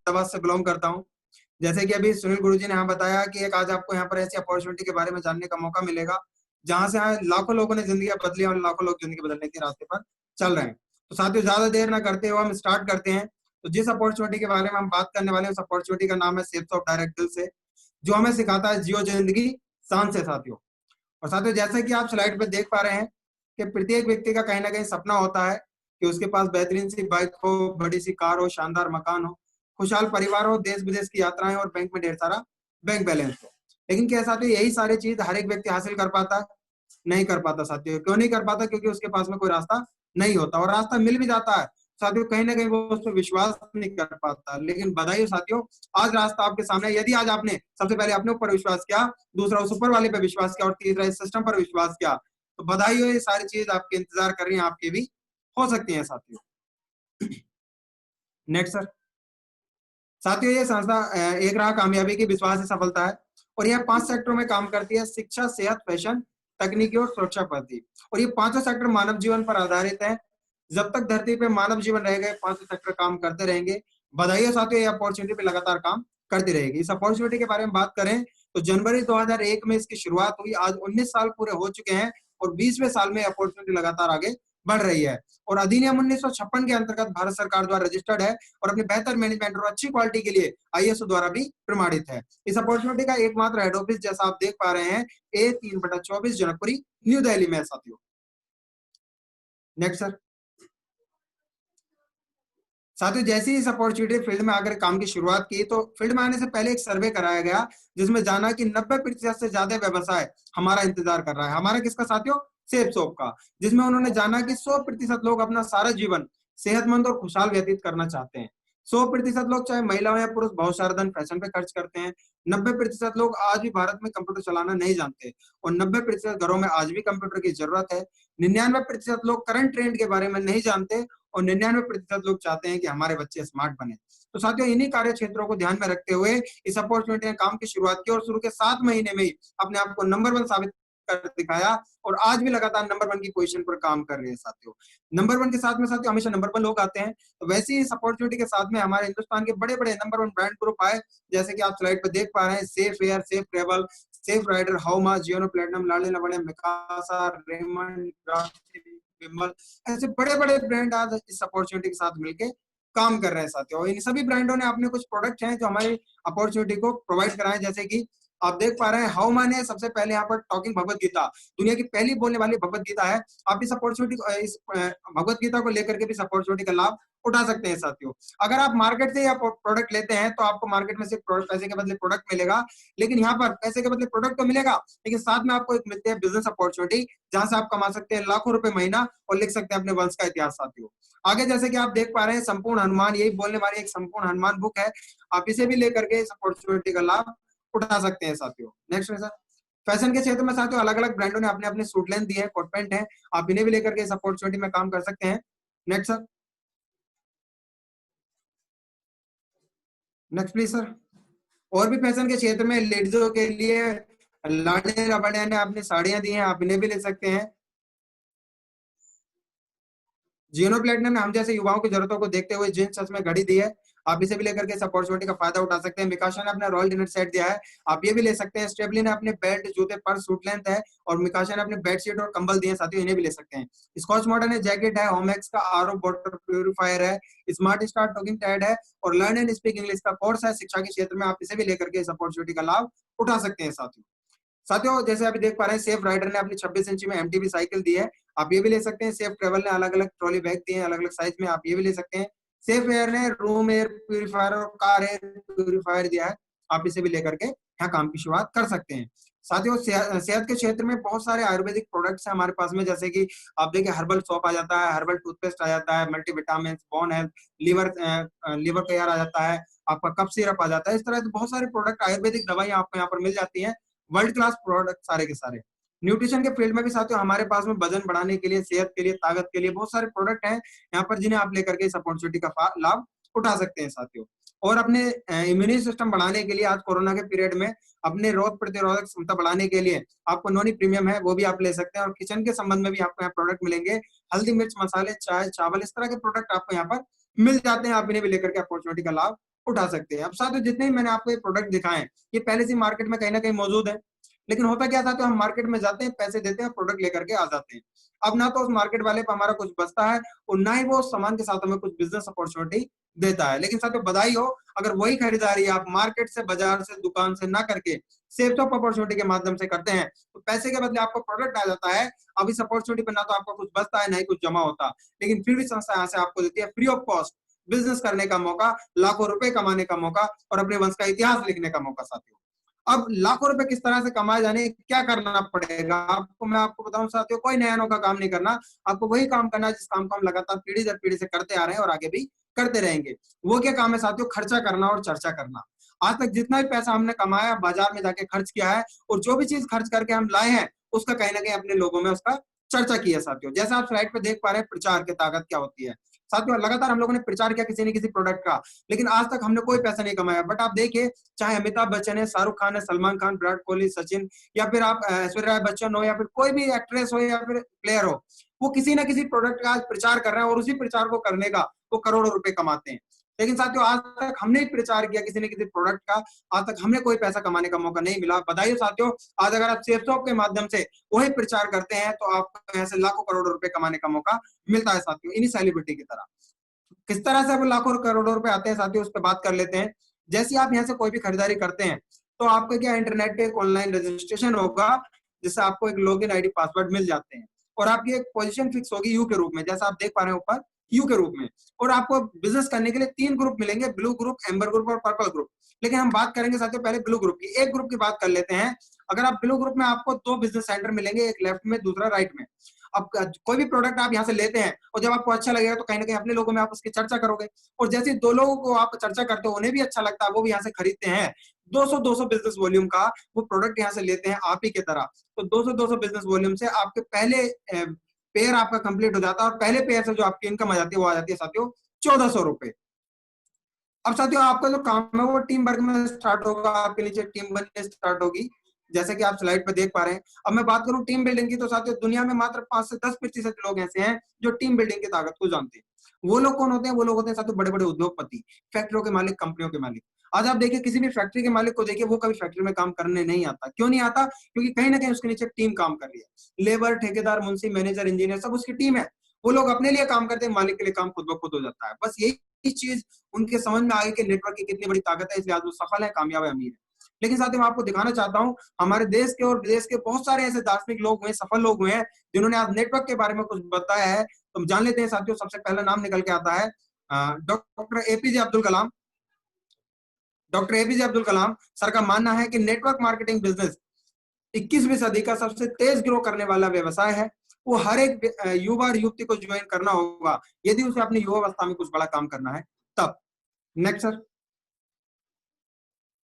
अहमदाबाद से बिलोंग करता हूँ। जैसे कि अभी सुनील गुरुजी ने यहाँ बताया कि एक आज आपको यहाँ पर ऐसी अपॉर्चुनिटी के बारे में जानने का मौका मिलेगा, जहाँ से लाखों लोगों ने जिंदगियां बदली और लाखों लोग जिंदगी बदलने के रास्ते पर चल रहे हैं। तो साथियों, ज्यादा देर ना करते हुए हम स्टार्ट करते हैं। तो जिस अपॉर्चुनिटी के बारे में हम बात करने वाले हैं, उस अपॉर्चुनिटी का नाम है सेफ्स ऑफ डायरेक्ट दिल से, जो हमें सिखाता है जियो जिंदगी शान से साथियों। और साथियों, जैसे कि आप स्लाइड पे देख पा रहे हैं कि प्रत्येक व्यक्ति का कहीं ना कहीं सपना होता है कि उसके पास बेहतरीन सी बाइक हो, बड़ी सी कार हो, शानदार मकान हो, खुशहाल परिवार हो, देश विदेश की यात्राएं और बैंक में ढेर सारा बैंक बैलेंस हो। लेकिन क्या साथियों, यही सारी चीज हर एक व्यक्ति हासिल कर पाता है? नहीं कर पाता साथियों। क्यों नहीं कर पाता? क्योंकि उसके पास में कोई रास्ता नहीं होता, और रास्ता मिल भी जाता है साथियों, कहीं ना कहीं वो उस पर विश्वास नहीं कर पाता। लेकिन बधाई हो साथियों, आज रास्ता आपके सामने है। यदि आज आपने सबसे पहले अपने ऊपर विश्वास किया, दूसरा उस ऊपर वाले पे विश्वास किया, और तीसरा इस सिस्टम पर विश्वास किया, तो बधाई हो, ये सारी चीज आपके इंतजार कर रही है, आपके भी हो सकती है साथियों। Next sir. साथियों, ये संस्था एक रहा कामयाबी की विश्वास ही सफलता है, और यह 5 सेक्टरों में काम करती है: शिक्षा, सेहत, फैशन, तकनीकी और सुरक्षा प्रति। और ये पांचों सेक्टर मानव जीवन पर आधारित है। जब तक धरती पे मानव जीवन रहेगा, पांचों सेक्टर काम करते रहेंगे। बधाई हो साथियों, ये अपॉर्चुनिटी पे लगातार काम करती रहेगी। इस अपॉर्चुनिटी के बारे में बात करें तो जनवरी 2001 में इसकी शुरुआत हुई। आज 19 साल पूरे हो चुके हैं, और 20वें साल में अपॉर्चुनिटी लगातार आगे बढ़ रही है। और अधिनियम 1956 के अंतर्गत भारत सरकार द्वारा रजिस्टर्ड है, और अपने बेहतर मैनेजमेंट और अच्छी क्वालिटी के लिए आईएसओ द्वारा भी प्रमाणित है। इस अपॉर्चुनिटी का एकमात्र हेड ऑफिस, जैसा आप देख पा रहे हैं, A3/24 जनकपुरी, न्यू दिल्ली में है साथियों। Next sir. साथियों, जैसे ही इस अपॉर्चुनिटी फील्ड में आकर काम की शुरुआत की, तो फील्ड में आने से पहले एक सर्वे कराया गया, जिसमें जाना कि 90% से ज्यादा व्यवसाय हमारा इंतजार कर रहा है। हमारा किसका साथियों? सेफ शॉप का। जिसमें उन्होंने जाना कि 100% लोग अपना सारा जीवन सेहतमंद और खुशहाल व्यतीत करना चाहते हैं। 100% लोग, चाहे महिला हो या पुरुष, बहुत सारा धन फैशन पे खर्च करते हैं। 90% लोग आज भी भारत में कंप्यूटर चलाना नहीं जानते, और 90% घरों में आज भी कंप्यूटर की जरूरत है। 99% लोग करंट ट्रेंड के बारे में नहीं जानते, और 99% लोग चाहते हैं कि हमारे बच्चे स्मार्ट बने। तो साथियों, इन्हीं कार्य क्षेत्रों को ध्यान में रखते हुए इस अपॉर्चुनिटी ने काम की शुरुआत की, और शुरू के 7 महीने में ही अपने आप को नंबर 1 साबित कर दिखाया, और आज भी लगातार नंबर 1 की पोजीशन पर काम कर रहे हैं साथियों। नंबर 1 के साथ में साथियों हमेशा नंबर 1 लोग आते हैं। तो वैसे ही इस अपॉर्चुनिटी के साथ में हमारे हिंदुस्तान के बड़े बड़े नंबर 1 ब्रांड ग्रुप आए, जैसे कि आप स्लाइड पर देख पा रहे हैं: safe air, safe travel, safe rider, हाउमा, जियोनो प्लेटिनम, लाडली लवणे, मिकासा, रेमंड, विमल। ऐसे बड़े बड़े ब्रांड आज इस अपॉर्चुनिटी के साथ मिलकर काम कर रहे हैं साथियों। इन सभी ब्रांडों ने अपने कुछ प्रोडक्ट हैं जो हमारी अपॉर्चुनिटी को प्रोवाइड कराए, जैसे कि आप देख पा रहे हैं हाउमा ने सबसे पहले यहाँ पर टॉकिंग भगवत गीता, दुनिया की पहली बोलने वाली भगवत गीता है। आप इस अपॉर्चुनिटी को, इस भगवत गीता को लेकर के भी इस अपॉर्चुनिटी का लाभ उठा सकते हैं साथियों। अगर आप मार्केट से या प्रोडक्ट लेते हैं, तो आपको मार्केट में सिर्फ पैसे के बदले प्रोडक्ट मिलेगा, लेकिन यहाँ पर पैसे के बदले प्रोडक्ट तो मिलेगा, लेकिन साथ में आपको एक मिलती है बिजनेस अपॉर्चुनिटी, जहां से आप कमा सकते हैं लाखों रुपए महीना, और लिख सकते हैं अपने वंश का इतिहास साथियों। आगे जैसे कि आप देख पा रहे हैं, संपूर्ण हनुमान, यही बोलने वाली एक संपूर्ण हनुमान बुक है। आप इसे भी लेकर के इस अपॉर्चुनिटी का लाभ उठा सकते हैं साथियों। नेक्स्ट है सर। फैशन के क्षेत्र में साथियों अलग अलग ब्रांडों ने अपने अपने सूट लेंथ दी है, कोट पैंट है, आप इन्हें भी लेकर के इस अपॉर्चुनिटी में काम कर सकते हैं। Next sir. Next please sir. और भी फैशन के क्षेत्र में लेडीजों के लिए लाडे रबड़िया ने अपनी साड़ियां दी हैं, आप इन्हें भी ले सकते हैं। जियोनो प्लेटिनम ने हम जैसे युवाओं की जरूरतों को देखते हुए जींस सच में घड़ी दी है, आप इसे भी लेकर के इस अपॉर्चुनिटी का फायदा उठा सकते हैं। मिकाशा ने अपना रॉयल डिनर सेट दिया है, आप ये भी ले सकते हैं। स्टेबली ने अपने बेल्ट, जूते, पर्स, सूट लेंथ है, और मिकाशा ने अपने बेडशीट और कंबल दिए साथियों, इन्हें भी ले सकते हैं। स्कॉच मॉडर्न ने जैकेट है, होमएक्स का आरओ वाटर प्यूरिफायर है, स्मार्ट स्टार टॉकिंग टैड है, और लर्न एंड स्पीक इंग्लिश का कोर्स है। शिक्षा के क्षेत्र में आप इसे भी लेकर के इस अपॉर्चुनिटी का लाभ उठा सकते हैं साथियों। साथियों, जैसे अभी देख पा रहे हैं, सेफ राइडर ने अपनी 26 इंची में एमटीबी साइकिल दी है, आप ये भी ले सकते हैं। सेफ ट्रेवल ने अलग अलग ट्रॉली बैग दिए हैं अलग अलग साइज में, आप ये भी ले सकते हैं। सेफ एयर ने रूम एयर प्यूरिफायर और कार एयर प्यूरिफायर दिया है, आप इसे भी लेकर के यहाँ काम की शुरुआत कर सकते हैं। साथियों, सेहत के क्षेत्र में बहुत सारे आयुर्वेदिक प्रोडक्ट्स हैं हमारे पास में, जैसे कि आप देखिए हर्बल सोप आ जाता है, हर्बल टूथपेस्ट आ जाता है, multivitamin, bone health, liver liver care आ जाता है, आपका कफ सिरप आ जाता है। इस तरह से बहुत सारे प्रोडक्ट, आयुर्वेदिक दवाइयां आपको यहाँ पर मिल जाती हैं, वर्ल्ड क्लास प्रोडक्ट सारे के सारे। न्यूट्रिशन के फील्ड में भी साथियों हमारे पास में वजन बढ़ाने के लिए, सेहत के लिए, ताकत के लिए बहुत सारे प्रोडक्ट हैं यहाँ पर, जिन्हें आप लेकर के इस अपॉर्चुनिटी का लाभ उठा सकते हैं साथियों। और अपने इम्यूनिटी सिस्टम बढ़ाने के लिए आज कोरोना के पीरियड में अपने रोग प्रतिरोधक क्षमता बढ़ाने के लिए आपको नॉनी प्रीमियम है, वो भी आप ले सकते हैं। और किचन के संबंध में भी आपको यहाँ प्रोडक्ट मिलेंगे, हल्दी, मिर्च, मसाले, चाय, चावल, इस तरह के प्रोडक्ट आपको यहाँ पर मिल जाते हैं, आप इन्हें भी लेकर के अपॉर्चुनिटी का लाभ उठा सकते हैं। अब साथियों जितने भी मैंने आपको ये प्रोडक्ट दिखाए हैं, ये पहले से मार्केट में कहीं ना कहीं मौजूद है, लेकिन होता क्या था, तो हम मार्केट में जाते हैं, पैसे देते हैं, प्रोडक्ट लेकर के आ जाते हैं। अब ना तो उस मार्केट वाले पर हमारा कुछ बचता है और ना ही वो उस सामान के साथ हमें कुछ बिजनेस अपॉर्चुनिटी देता है। लेकिन साथियों बधाई हो, अगर वही खरीदारी आप मार्केट से, बाजार से, दुकान से ना करके सेल्स ऑफ अपॉर्चुनिटी के माध्यम से करते हैं, तो पैसे के बदले आपको प्रोडक्ट आ जाता है। अब इस अपॉर्चुनिटी पर ना तो आपको कुछ बचता है, ना ही कुछ जमा होता, लेकिन फिर भी संस्था यहाँ से आपको देती है फ्री ऑफ कॉस्ट बिजनेस करने का मौका, लाखों रुपए कमाने का मौका और अपने वंश का इतिहास लिखने का मौका। साथियों अब लाखों रुपए किस तरह से कमाए जाने, क्या करना पड़ेगा आपको, मैं आपको बताऊं साथियों, कोई नया अनोखा काम नहीं करना। आपको वही काम करना है जिस काम को हम लगातार पीढ़ी दर पीढ़ी से करते आ रहे हैं और आगे भी करते रहेंगे। वो क्या काम है साथियों, खर्चा करना और चर्चा करना। आज तक जितना भी पैसा हमने कमाया, बाजार में जाके खर्च किया है, और जो भी चीज खर्च करके हम लाए हैं, उसका कहीं ना कहीं अपने लोगों में उसका चर्चा की है। साथियों जैसे आप स्लाइड पे देख पा रहे हैं, प्रचार की ताकत क्या होती है। साथियों लगातार हम लोगों ने प्रचार किया किसी न किसी प्रोडक्ट का, लेकिन आज तक हमने कोई पैसा नहीं कमाया। बट आप देखिए, चाहे अमिताभ बच्चन है, शाहरुख खान है, सलमान खान, विराट कोहली, सचिन, या फिर आप ऐश्वर्या राय बच्चन हो, या फिर कोई भी एक्ट्रेस हो, या फिर प्लेयर हो, वो किसी ना किसी प्रोडक्ट का आज प्रचार कर रहे हैं और उसी प्रचार को करने का वो करोड़ों रुपए कमाते हैं। लेकिन साथियों आज तक हमने प्रचार किया किसी न किसी प्रोडक्ट का, आज तक हमने कोई पैसा कमाने का मौका नहीं मिला। बधाई हो साथियों, आज अगर आप सेल्स के माध्यम से वही प्रचार करते हैं, तो आपको यहाँ से लाखों करोड़ों रुपए कमाने का मौका मिलता है। साथियों इन्हीं सेलिब्रिटी की तरह किस तरह से अब लाखों करोड़ों रुपए आते हैं, साथियों उस पर बात कर लेते हैं। जैसे आप यहाँ से कोई भी खरीदारी करते हैं, तो आपका क्या इंटरनेट पे एक ऑनलाइन रजिस्ट्रेशन होगा, जिससे आपको एक लॉगिन आईडी पासवर्ड मिल जाते हैं, और आपकी एक पोजीशन फिक्स होगी यू के रूप में, जैसा आप देख पा रहे हैं ऊपर, यू के रूप में। और आपको बिजनेस करने के लिए 3 ग्रुप मिलेंगे, ब्लू ग्रुप, एम्बर ग्रुप और पर्पल ग्रुप। लेकिन हम बात करेंगे साथियों पहले ब्लू ग्रुप की। एक ग्रुप की बात कर लेते हैं। अगर आप ब्लू ग्रुप में, आपको 2 बिजनेस सेंटर मिलेंगे, एक लेफ्ट में, दूसरा राइट में। अब कोई भी प्रोडक्ट आप यहाँ से लेते हैं और जब आपको अच्छा लगेगा, तो कहीं ना कहीं अपने लोगों में आप उसकी चर्चा करोगे, और जैसे 2 लोगों को आप चर्चा करते हो, उन्हें भी अच्छा लगता है, वो भी यहाँ से खरीदते हैं। 200 बिजनेस वॉल्यूम का वो प्रोडक्ट यहाँ से लेते हैं आप ही की तरह। तो 200 बिजनेस वॉल्यूम से आपके पहले पेयर आपका कंप्लीट हो जाता है, और पहले पेयर से जो आपकी इनकम आ जाती है, वो आ जाती है साथियों 1400 रुपए। अब साथियों आपका जो काम है वो टीम वर्क में स्टार्ट होगा, आपके नीचे टीम बनने स्टार्ट होगी, जैसे कि आप स्लाइड पर देख पा रहे हैं। अब मैं बात करूं टीम बिल्डिंग की, तो साथियों दुनिया में मात्र 5 से 10% लोग ऐसे हैं जो टीम बिल्डिंग की ताकत को जानते हैं। वो लोग कौन होते हैं, वो लोग होते हैं साथियों बड़े बड़े उद्योगपति, फैक्ट्रियों के मालिक, कंपनियों के मालिक। आज आप देखिए किसी भी फैक्ट्री के मालिक को देखिए, वो कभी फैक्ट्री में काम करने नहीं आता। क्यों नहीं आता? क्योंकि कहीं ना कहीं उसके नीचे टीम काम कर रही है। लेबर, ठेकेदार, मुंशी, मैनेजर, इंजीनियर, सब उसकी टीम है। वो लोग अपने लिए काम करते हैं, मालिक के लिए काम खुद ब खुद हो जाता है। बस यही चीज उनके समझ में आ गई कि नेटवर्क की कितनी बड़ी ताकत है, इसलिए आज वो सफल है, कामयाब है, अमीर है। लेकिन साथ ही मैं आपको दिखाना चाहता हूं, हमारे देश के और विदेश के बहुत सारे ऐसे दार्शनिक लोग हुए, सफल लोग हुए हैं, जिन्होंने आज नेटवर्क के बारे में कुछ बताया है। तो हम जान लेते हैं साथियों। सबसे पहला नाम निकल के आता है doctor APJ Abdul Kalam. Doctor APJ Abdul Kalam sir का मानना है कि नेटवर्क मार्केटिंग बिजनेस 21वीं सदी का सबसे तेज ग्रो करने वाला व्यवसाय है। वो हर एक युवा और युवती को ज्वाइन करना होगा, यदि उसे अपनी युवावस्था में कुछ बड़ा काम करना है तब। Next sir.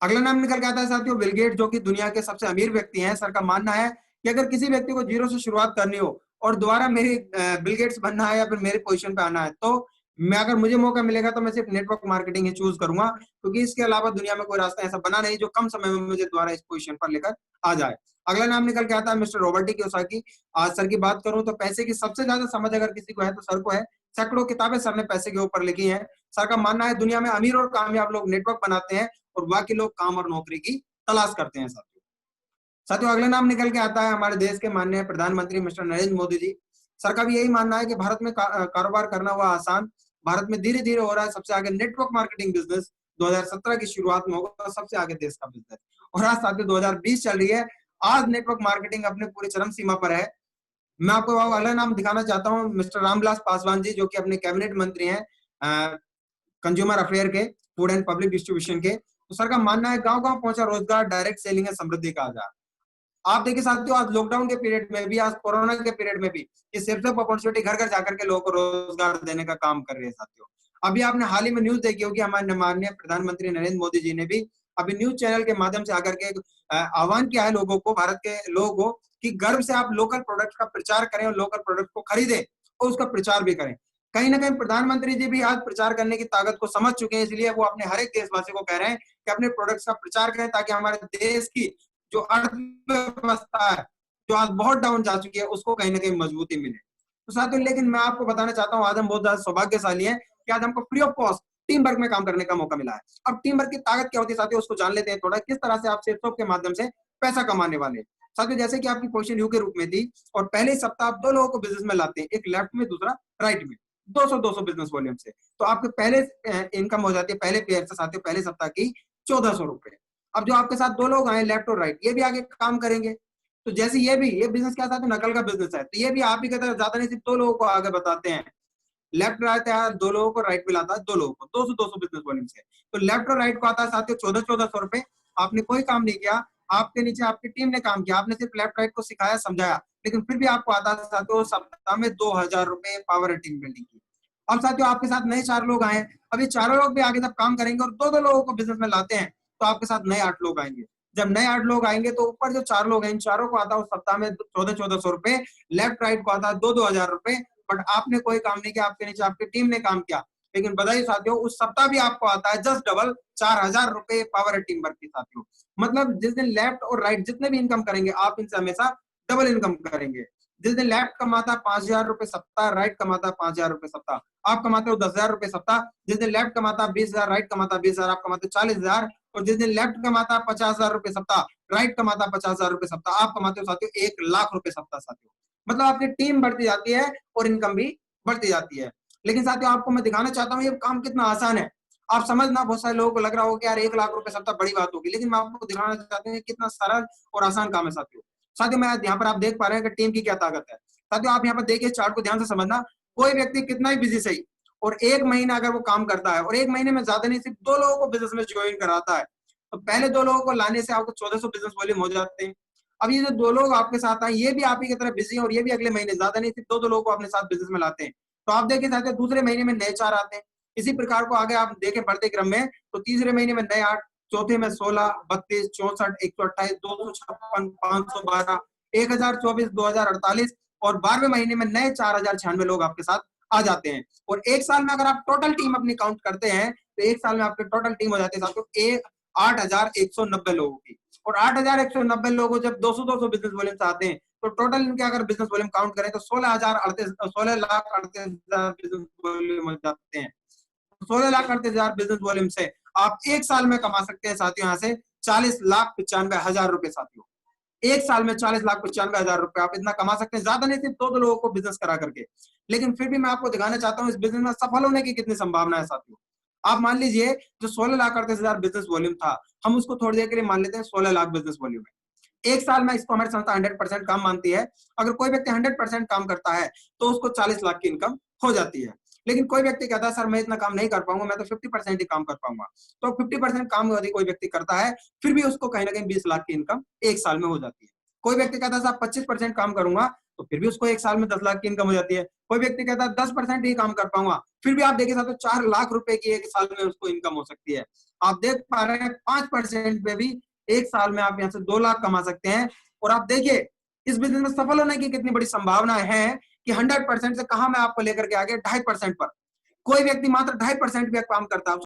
अगला नाम निकल के आता है साथियों बिल गेट्स, जो कि दुनिया के सबसे अमीर व्यक्ति हैं। सर का मानना है कि अगर किसी व्यक्ति को जीरो से शुरुआत करनी हो और दोबारा मेरी बिल गेट्स बनना है या फिर मेरी पोजीशन पे आना है, तो मैं, अगर मुझे मौका मिलेगा, तो मैं सिर्फ नेटवर्क मार्केटिंग ही चूज करूंगा, क्योंकि इसके अलावा दुनिया में कोई रास्ता ऐसा बना नहीं जो कम समय में मुझे दोबारा इस पोजीशन पर लेकर आ जाए। अगला नाम निकल के आता है मिस्टर रॉबर्ट टी कियोसाकी। आज सर की बात करूं तो पैसे की सबसे ज्यादा समझ अगर किसी को है तो सर को है। सैकड़ों किताबें सर ने पैसे के ऊपर लिखी हैं। सर का मानना है दुनिया में अमीर और कामयाब लोग नेटवर्क बनाते हैं और बाकी लोग काम और नौकरी की तलाश करते हैं। साथियों साथियों अगला नाम निकल के आता है हमारे देश के माननीय प्रधानमंत्री मिस्टर नरेंद्र मोदी जी। सर का भी यही मानना है कि भारत में कारोबार करना हुआ आसान, भारत में धीरे धीरे हो रहा है सबसे आगे नेटवर्क मार्केटिंग बिजनेस। 2017 की शुरुआत में होगा सबसे आगे देश का बिजनेस, और आज साथियों 2020 चल रही है। आज नेटवर्क मार्केटिंग अपने पूरे चरम सीमा पर है। मैं आपको अगला नाम दिखाना चाहता हूँ मिस्टर रामविलास पासवान जी, जो कि अपने कैबिनेट मंत्री हैं कंज्यूमर अफेयर के, फूड एंड पब्लिक डिस्ट्रीब्यूशन के। तो सर का मानना है गांव गांव पहुंचा रोजगार, डायरेक्ट सेलिंग है समृद्धि का आधार। आप देखिए साथियों, आज लॉकडाउन के पीरियड में भी, आज कोरोना के पीरियड में भी, ये सेल्स ऑफ अपॉर्चुनिटी घर घर जाकर के लोगों को रोजगार देने का काम कर रहे हैं। साथियों अभी आपने हाल ही में न्यूज देखी होगी, हमारे माननीय प्रधानमंत्री नरेंद्र मोदी जी ने भी अभी न्यूज चैनल के माध्यम से आकर के आह्वान किया है लोगों को, भारत के लोगों को, कि गर्व से आप लोकल प्रोडक्ट का प्रचार करें और लोकल प्रोडक्ट को खरीदें और उसका प्रचार भी करें। कहीं ना कहीं प्रधानमंत्री जी भी आज प्रचार करने की ताकत को समझ चुके हैं, इसलिए वो अपने हर एक देशवासी को कह रहे हैं कि अपने प्रोडक्ट्स का प्रचार करें, ताकि हमारे देश की जो अर्थव्यवस्था है, जो आज बहुत डाउन जा चुकी है, उसको कहीं ना कहीं मजबूती मिले। तो साथियों लेकिन मैं आपको बताना चाहता हूँ, आज हम बहुत ज्यादा सौभाग्यशाली हैं कि आज हमको free of cost team work में काम करने का मौका मिला है। अब टीम वर्क की ताकत क्या होती है साथियों, उसको जान लेते हैं थोड़ा, किस तरह से आप सेल्स के माध्यम से पैसा कमाने वाले हैं। साथियों जैसे कि आपकी पोजीशन यू के रूप में थी और पहले ही सप्ताह आप 2 लोगों को बिज़नेस में लाते हैं, एक लेफ्ट में दूसरा राइट में, 200-200 बिज़नेस वॉल्यूम से। तो आपके पहले इनकम हो जाती है पहले पेयर से साथियों पहले सप्ताह की ₹1400। अब जो आपके साथ 2 लोग आए लेफ्ट और राइट, ये भी आगे काम करेंगे। तो जैसे ये बिज़नेस क्या था, तो नकल का बिज़नेस है। तो ये भी आप ही की तरह ज़्यादा नहीं, सिर्फ 2 लोगों को आगे बताते हैं। लेफ्ट आता है 2 लोगों को, राइट में लाता है 2 लोगों को, 200-200 बिज़नेस वॉल्यूम से। तो लेफ्ट और राइट को आता है साथियों ₹1400-1400। आपने कोई काम नहीं किया, आपके नीचे आपकी टीम ने काम किया, आपने सिर्फ लेफ्ट राइट को सिखाया, समझाया, लेकिन फिर भी आपको आता है साथियों सप्ताह में ₹2000 पावर एंड टीम बिल्डिंग की। अब साथियों आपके साथ नए 4 लोग आए हैं, अब ये चारों लोग भी आगे जब काम करेंगे और 2-2 लोगों को बिज़नेस में लाते हैं, तो आपके साथ नए 8 लोग आएँगे। जब नए 8 लोग आएँगे तो ऊपर जो 4 लोग हैं, इन चारों को आता है उस सप्ताह में ₹1400-1400, लेफ्ट राइट को आता है ₹2-2000, बट आपने कोई काम नहीं किया, आपके नीचे आपकी टीम ने काम किया। लेकिन बधाई साथियों, उस सप्ताह भी आपको आता है just double ₹4000 power and team work की साथियों। मतलब जिस दिन लेफ्ट और राइट जितने भी इनकम करेंगे, आप इनसे हमेशा डबल इनकम करेंगे। जिस दिन लेफ्ट कमाता है ₹5000 सप्ताह, राइट कमाता है ₹5000 सप्ताह, आप कमाते हो ₹10000 सप्ताह। जिस दिन लेफ्ट कमाता है 20000, राइट कमाता है 20000, आप कमाते हो 40000। और जिस दिन लेफ्ट कमाता है ₹50000 सप्ताह, राइट कमाता है ₹50000 सप्ताह, आप कमाते हो साथियों ₹1,00,000 सप्ताह साथियों। मतलब आपकी टीम बढ़ती जाती है और इनकम भी बढ़ती जाती है। लेकिन साथियों आपको मैं दिखाना चाहता हूँ ये काम कितना आसान है। आप समझना, बहुत सारे लोगों को लग रहा होगा कि यार ₹1,00,000 सप्ताह बड़ी बात होगी, लेकिन मैं आपको दिखाना चाहता हूँ कितना सरल और आसान काम है साथियों। साथियों मैं यहाँ पर आप देख पा रहे हैं कि टीम की क्या ताकत है। साथियों आप यहाँ पर देखिए चार्ट को ध्यान से समझना, कोई व्यक्ति कितना ही बिजी सही और 1 महीना अगर वो काम करता है और 1 महीने में ज्यादा नहीं सिर्फ 2 लोगों को बिज़नेस में जॉइन कराता है, तो पहले 2 लोगों को लाने से आपको 1400 बिज़नेस वॉल्यूम हो जाते हैं। अब ये जो 2 लोग आपके साथ आए, ये भी आप ही की तरह बिज़ी हैं और ये भी अगले महीने ज़्यादा नहीं सिर्फ 2-2 लोगों को अपने साथ बिज़नेस में लाते हैं। तो आप देखिए साथियों दूसरे महीने में नए 4 आते हैं। इसी प्रकार को आगे आप देखें बढ़ते क्रम में, तो तीसरे महीने में नए 8, चौथे में 16, 32, 64, 128, 256, 512, 1024, 2048 और 12वें महीने में नए 4096 लोग आपके साथ आ जाते हैं। और 1 साल में अगर आप टोटल टीम अपनी काउंट करते हैं, तो 1 साल में आपकी टोटल टीम हो जाती है साथियों 8190 लोगों की। और 8190 लोगों जब 200-200 बिज़नेस वॉल्यूम से आते हैं, तो टोटल इनके अगर बिज़नेस वॉल्यूम काउंट करें तो 16,38,000 बिज़नेस वॉल्यूम हो जाते हैं। 16,38,000 बिज़नेस वॉल्यूम से आप 1 साल में कमा सकते हैं साथियों यहाँ से ₹40,95,000 साथियों। 1 साल में ₹40,95,000 आप इतना कमा सकते हैं, ज्यादा नहीं सिर्फ 2-2 लोगों को बिज़नेस करा करके। लेकिन फिर भी मैं आपको दिखाना चाहता हूँ इस बिज़नेस में सफल होने की कितनी संभावना है साथियों। आप मान लीजिए जो 16,38,000 बिज़नेस वॉल्यूम था, हम उसको थोड़ी देर के लिए मान लेते हैं 16 लाख बिज़नेस वॉल्यूम है। 1 साल में इसको हमारी संस्था 100% काम मानती है। अगर कोई व्यक्ति 100% काम करता है, तो उसको 40 लाख की इनकम हो जाती है। लेकिन कोई व्यक्ति कहता है सर मैं इतना काम नहीं कर पाऊँगा, मैं तो 50% ही काम कर पाऊँगा। तो 50% काम यदि कोई व्यक्ति करता है, फिर भी उसको कहीं न कहीं 20 लाख की इनकम 1 साल में हो जाती है। कोई व्यक्ति कहता है साहब 25% काम करूँगा, तो फिर भी उसको 1 साल में 10 लाख की इनकम हो जाती है। कोई व्यक्ति कहता है 10% ही काम कर पाऊँगा, फिर भी आप देखिए साथियों 4 लाख रुपए की 1 साल में उसको इनकम हो सकती है। आप देख पा रहे हैं 5% पे भी 1 साल में आप यहाँ से 2 लाख कमा सकते हैं। और आप देखिए इस बिज़नेस में सफल होने की कितनी बड़ी संभावनाएँ हैं कि 100% से कहाँ मैं आपको लेकर के आ गया 2.5% पर। कोई व्यक्ति मात्र 2.5% भी काम करता है।